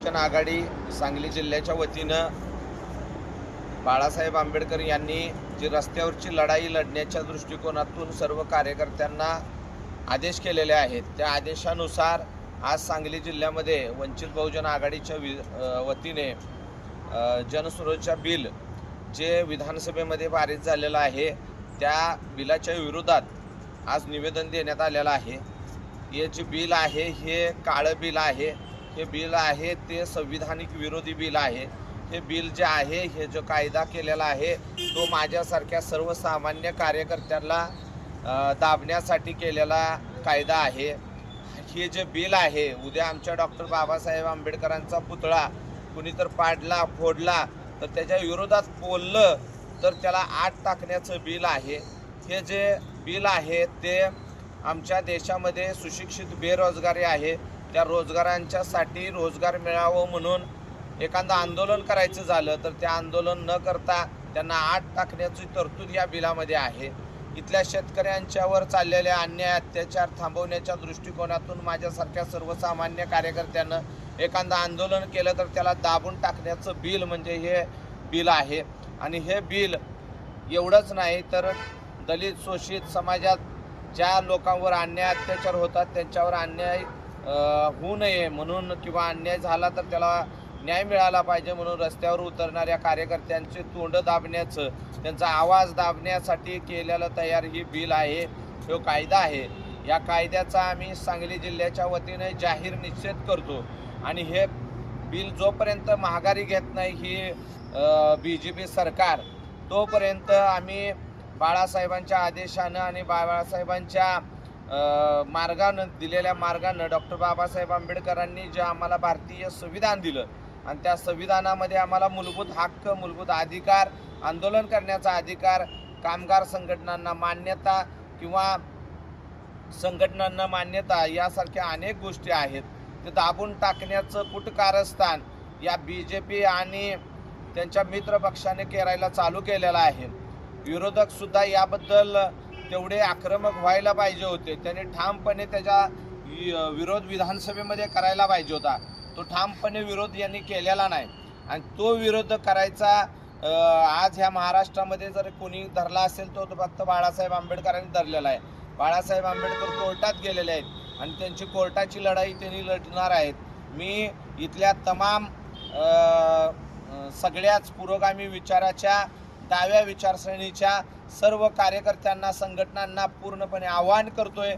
बहुजन आघाडी सांगली जिल्ह्याच्या वतीनं बाळासाहेब आंबेडकर यांनी जी रस्त्यावरची लढाई लढण्याच्या दृष्टिकोनातून सर्व कार्यकर्त्यांना आदेश केलेले आहेत, त्या आदेशानुसार आज सांगली जिल्ह्यामध्ये वंचित बहुजन आघाडीच्या वतीने जनसुरक्षा बिल जे विधानसभेमध्ये पारित झालेलं आहे त्या बिलाच्या विरोधात आज निवेदन देण्यात आलेलं आहे। हे जे बिल आहे हे काळं बिल आहे, हे बिल आहे ते संविधानिक विरोधी बिल आहे। हे बिल जे आहे, हे जो कायदा केलेला आहे तो माझ्यासारख्या सर्वसामान्य कार्यकर्त्यांना दाबण्यासाठी केलेला कायदा आहे। हे जे बिल आहे, उद्या आमच्या डॉक्टर बाबासाहेब आंबेडकरांचा पुतळा कुणी तर पाडला फोडला तर त्याच्या विरोधात बोललं तर त्याला आत टाकण्याचं बिल आहे। हे जे बिल आहे ते आमच्या देशामध्ये सुशिक्षित बेरोजगारी आहे, त्या रोजगारांच्यासाठी रोजगार मिळावं म्हणून एखादं आंदोलन करायचं झालं तर ते आंदोलन न करता त्यांना आत टाकण्याची तरतूद या बिलामध्ये आहे। इथल्या शेतकऱ्यांच्यावर चाललेले अन्याय अत्याचार थांबवण्याच्या दृष्टिकोनातून माझ्यासारख्या सर्वसामान्य कार्यकर्त्यांना एखादं आंदोलन केलं तर त्याला दाबून टाकण्याचं बिल म्हणजे हे बिल आहे। आणि हे बिल एवढंच नाही तर दलित शोषित समाजात ज्या लोकांवर अन्याय अत्याचार होतात त्यांच्यावर अन्याय होऊ नये म्हणून किंवा अन्याय झाला तर त्याला न्याय मिळाला पाहिजे म्हणून रस्त्यावर उतरणाऱ्या कार्यकर्त्यांचे तोंड दाबण्याचं, त्यांचा आवाज दाबण्यासाठी केलेलं तयार ही बिल आहे, तो कायदा आहे। या कायद्याचा आम्ही सांगली जिल्ह्याच्या वतीने जाहीर निषेध करतो आणि हे बिल जोपर्यंत माघारी घेत नाही ही BJP सरकार तोपर्यंत आम्ही बाळासाहेबांच्या आदेशानं आणि बाळासाहेबांच्या मार्गानं दिलेल्या मार्गानं डॉक्टर बाबासाहेब आंबेडकरांनी जे आम्हाला भारतीय संविधान दिलं आणि त्या संविधानामध्ये आम्हाला मूलभूत हक्क, मूलभूत अधिकार, आंदोलन करण्याचा अधिकार, कामगार संघटनांना मान्यता किंवा संघटनांना मान्यता यासारख्या अनेक गोष्टी आहेत, ते दाबून टाकण्याचं कुटकारस्थान या BJP आणि त्यांच्या मित्र पक्षाने करायला चालू केलेलं आहे। विरोधक सुद्धा याबद्दल तेवढे आक्रमक व्हायला पाहिजे होते, त्यांनी ठामपणे त्याचा विरोध विधानसभेमध्ये करायला पाहिजे होता, तो ठामपणे विरोध यांनी केलेला नाही आणि तो विरोध करायचा आज ह्या महाराष्ट्रामध्ये जर कोणी धरला असेल तो फक्त बाळासाहेब आंबेडकरांनी धरलेला आहे। बाळासाहेब आंबेडकर कोर्टात गेलेले आहेत आणि त्यांची कोर्टाची लढाई त्यांनी लढणार आहेत। मी इथल्या तमाम सगळ्याच पुरोगामी विचाराच्या डाव्या विचारसरणीच्या सर्व कार्यकर्त्यांना संघटनांना पूर्णपणे आवाहन करतोय